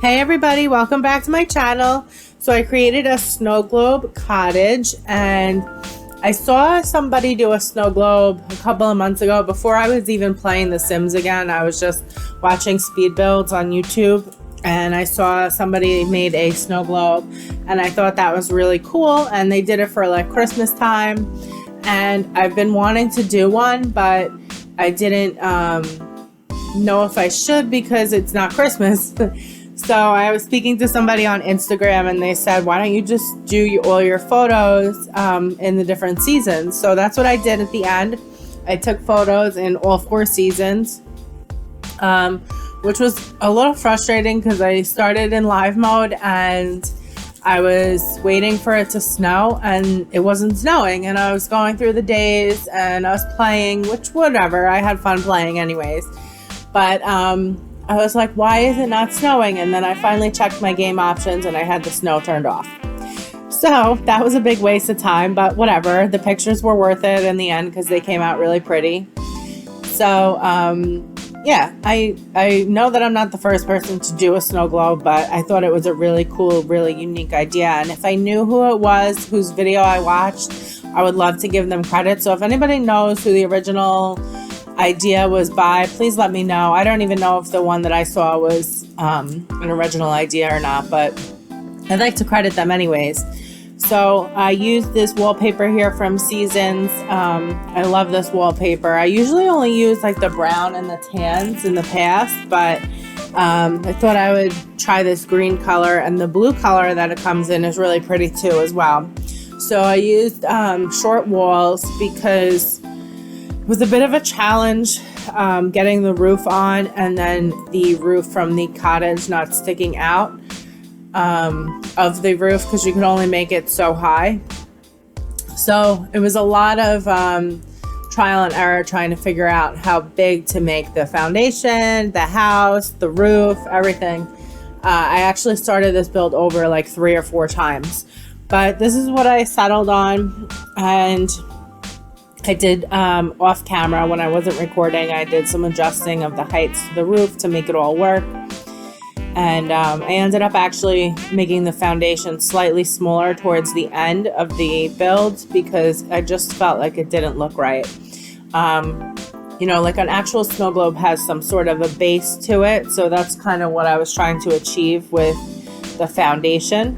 Hey everybody, welcome back to my channel. So I created a snow globe cottage, and I saw somebody do a snow globe a couple of months ago before I was even playing The Sims again. I was just watching speed builds on YouTube, and I saw somebody made a snow globe, and I thought that was really cool, and they did it for like Christmas time, and I've been wanting to do one, but I didn't know if I should because it's not Christmas. So I was speaking to somebody on Instagram, and they said, why don't you just do all your photos in the different seasons? So that's what I did at the end. I took photos in all 4 seasons, which was a little frustrating because I started in live mode and I was waiting for it to snow, and it wasn't snowing, and I was going through the days and I was playing, which whatever, I had fun playing anyways. But I was like, why is it not snowing? And then I finally checked my game options and I had the snow turned off. So that was a big waste of time, but whatever. The pictures were worth it in the end because they came out really pretty. So yeah, I know that I'm not the first person to do a snow globe, but I thought it was a really cool, really unique idea. And if I knew who it was, whose video I watched, I would love to give them credit. So if anybody knows who the original idea was by, please let me know. I don't even know if the one that I saw was an original idea or not, but I'd like to credit them anyways. So I used this wallpaper here from Seasons. I love this wallpaper. I usually only use like the brown and the tans in the past, but I thought I would try this green color, and the blue color that it comes in is really pretty too as well. So I used short walls because it was a bit of a challenge getting the roof on, and then the roof from the cottage not sticking out of the roof because you could only make it so high. So it was a lot of trial and error trying to figure out how big to make the foundation, the house, the roof, everything. I actually started this build over like 3 or 4 times, but this is what I settled on. And I did off camera when I wasn't recording, I did some adjusting of the heights to the roof to make it all work. And I ended up actually making the foundation slightly smaller towards the end of the build because I just felt like it didn't look right. You know, like an actual snow globe has some sort of a base to it. So that's kind of what I was trying to achieve with the foundation.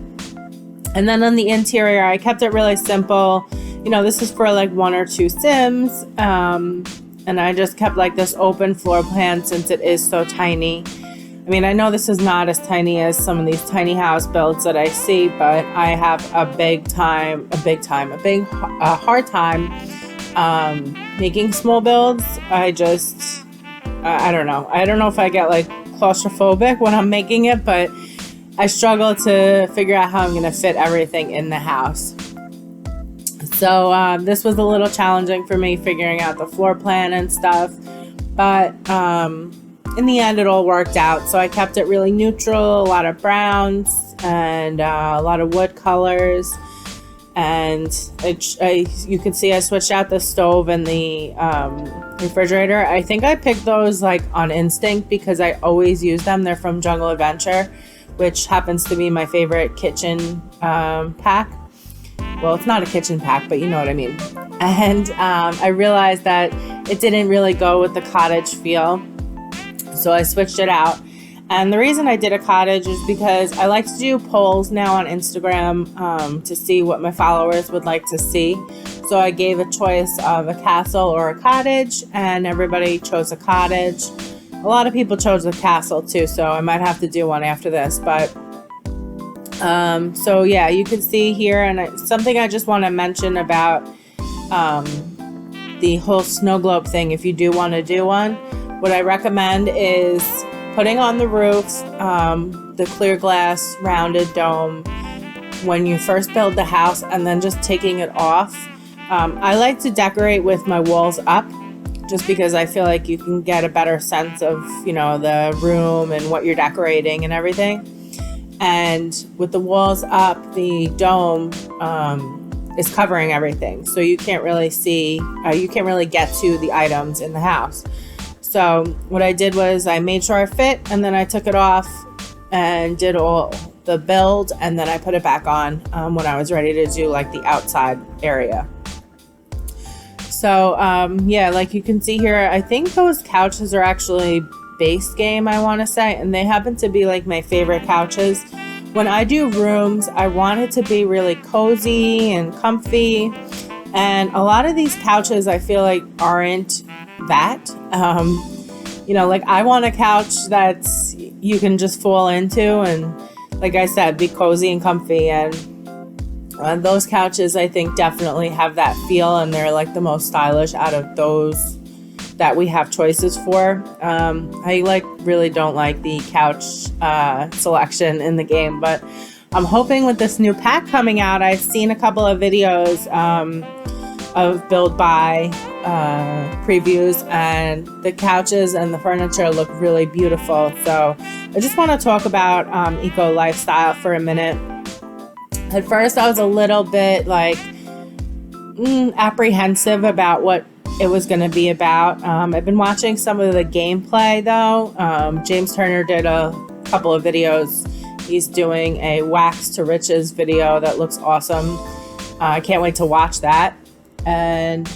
And then on the interior, I kept it really simple. You know, this is for like 1 or 2 Sims, and I just kept like this open floor plan since it is so tiny. I mean, I know this is not as tiny as some of these tiny house builds that I see, but I have a hard time making small builds. I don't know. I don't know if I get like claustrophobic when I'm making it, but I struggle to figure out how I'm going to fit everything in the house. So this was a little challenging for me figuring out the floor plan and stuff, but in the end it all worked out. So I kept it really neutral, a lot of browns and a lot of wood colors, and you can see I switched out the stove and the refrigerator. I think I picked those like on instinct because I always use them. They're from Jungle Adventure, which happens to be my favorite kitchen pack. Well, it's not a kitchen pack, but you know what I mean. And I realized that it didn't really go with the cottage feel, so I switched it out. And the reason I did a cottage is because I like to do polls now on Instagram to see what my followers would like to see. So I gave a choice of a castle or a cottage, and everybody chose a cottage. A lot of people chose the castle too, so I might have to do one after this, but so yeah, you can see here, and something I just want to mention about the whole snow globe thing. If you do want to do one, what I recommend is putting on the roof the clear glass rounded dome when you first build the house, and then just taking it off. I like to decorate with my walls up, just because I feel like you can get a better sense of, you know, the room and what you're decorating and everything. And with the walls up, the dome is covering everything, so you can't really see, you can't really get to the items in the house. So what I did was I made sure it fit, and then I took it off and did all the build, and then I put it back on when I was ready to do like the outside area. So yeah, like you can see here, I think those couches are actually base game, I want to say, and they happen to be like my favorite couches. When I do rooms, I want it to be really cozy and comfy, and a lot of these couches I feel like aren't that. You know, like I want a couch that's you can just fall into and, like I said, be cozy and comfy, and those couches I think definitely have that feel, and they're like the most stylish out of those that we have choices for. I like really don't like the couch selection in the game, but I'm hoping with this new pack coming out, I've seen a couple of videos of build buy previews, and the couches and the furniture look really beautiful. So I just want to talk about eco lifestyle for a minute. At first I was a little bit like apprehensive about what it was going to be about. I've been watching some of the gameplay though. James Turner did a couple of videos. He's doing a wax to riches video that looks awesome. I can't wait to watch that, and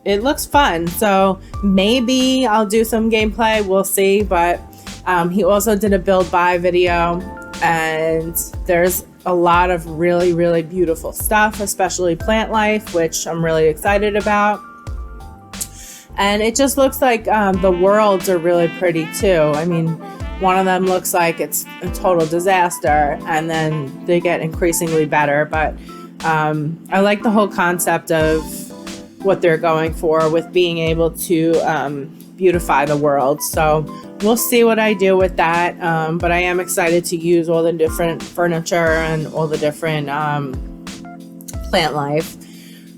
it looks fun. So maybe I'll do some gameplay, we'll see. But he also did a build buy video, and there's a lot of really, really beautiful stuff, especially plant life, which I'm really excited about. And it just looks like the worlds are really pretty too. I mean, one of them looks like it's a total disaster, and then they get increasingly better. But I like the whole concept of what they're going for with being able to beautify the world. So we'll see what I do with that. But I am excited to use all the different furniture and all the different plant life.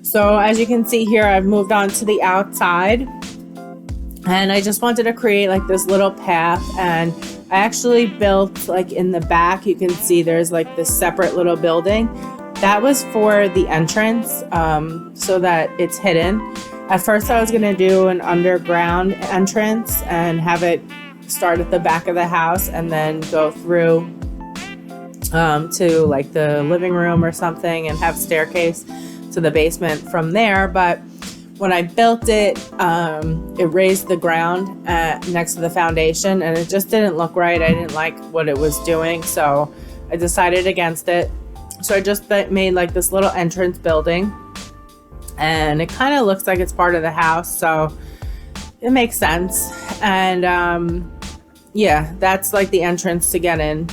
So as you can see here, I've moved on to the outside, and I just wanted to create like this little path, and I actually built like in the back, you can see there's like this separate little building. That was for the entrance, so that it's hidden. At first I was gonna do an underground entrance and have it start at the back of the house and then go through to like the living room or something and have staircase to the basement from there. But when I built it, it raised the ground next to the foundation, and it just didn't look right. I didn't like what it was doing, so I decided against it. So I just made like this little entrance building, and it kind of looks like it's part of the house, so it makes sense. And yeah, that's like the entrance to get in.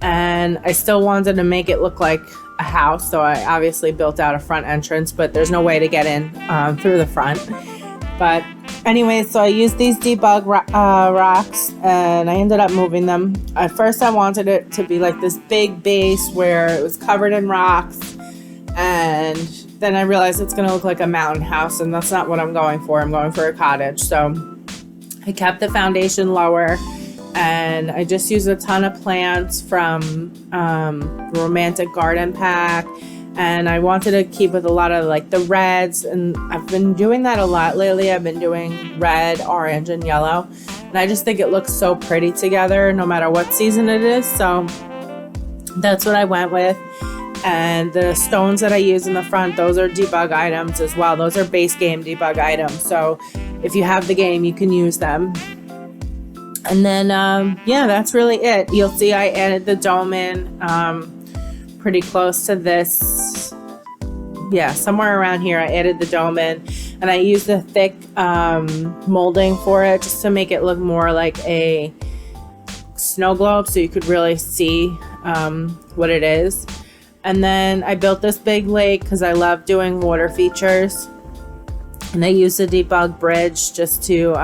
And I still wanted to make it look like a house, so I obviously built out a front entrance, but there's no way to get in through the front. But anyway, so I used these debug rocks, and I ended up moving them. At first I wanted it to be like this big base where it was covered in rocks, and then I realized it's gonna look like a mountain house, and that's not what I'm going for. I'm going for a cottage. So I kept the foundation lower, and I just used a ton of plants from Romantic Garden Pack, and I wanted to keep with a lot of like the reds, and I've been doing that a lot lately. I've been doing red, orange, and yellow, and I just think it looks so pretty together no matter what season it is. So that's what I went with. And the stones that I use in the front, those are debug items as well. Those are base game debug items, so if you have the game, you can use them. And then yeah, that's really it. You'll see I added the dome in pretty close to this. Yeah, somewhere around here I added the dome in, and I used a thick molding for it just to make it look more like a snow globe, so you could really see what it is. And then I built this big lake because I love doing water features, and I used a debug bridge just to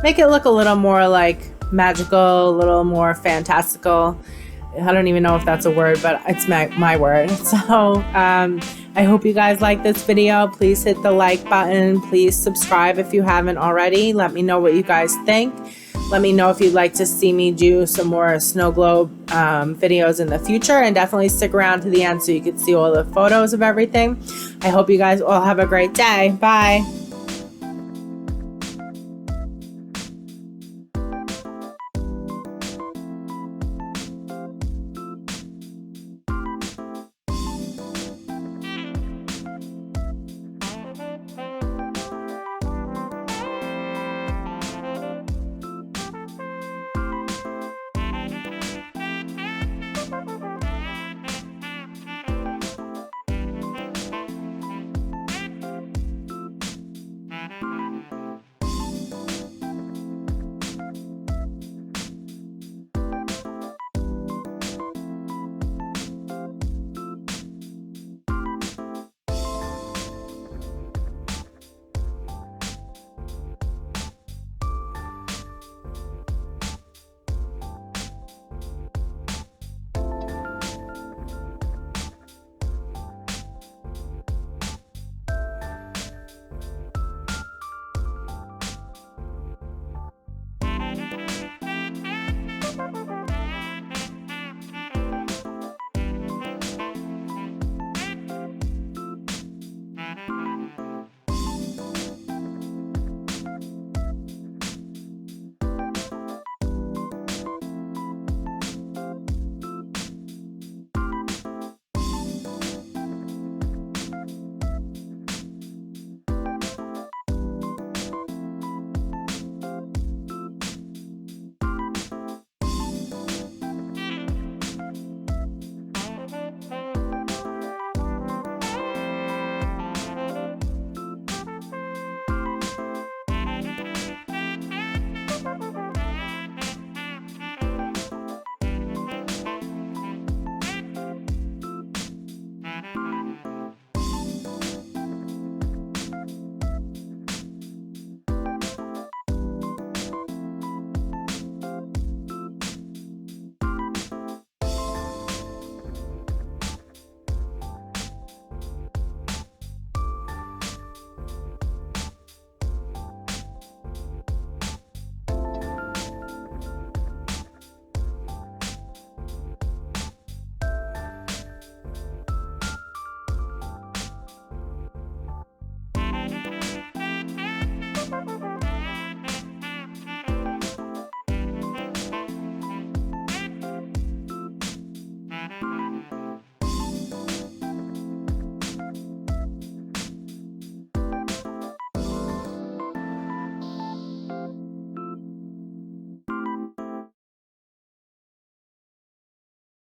make it look a little more like magical, a little more fantastical. I don't even know if that's a word, but it's my word. So I hope you guys like this video. Please hit the like button. Please subscribe if you haven't already. Let me know what you guys think. Let me know if you'd like to see me do some more snow globe videos in the future, and definitely stick around to the end so you can see all the photos of everything. I hope you guys all have a great day. Bye.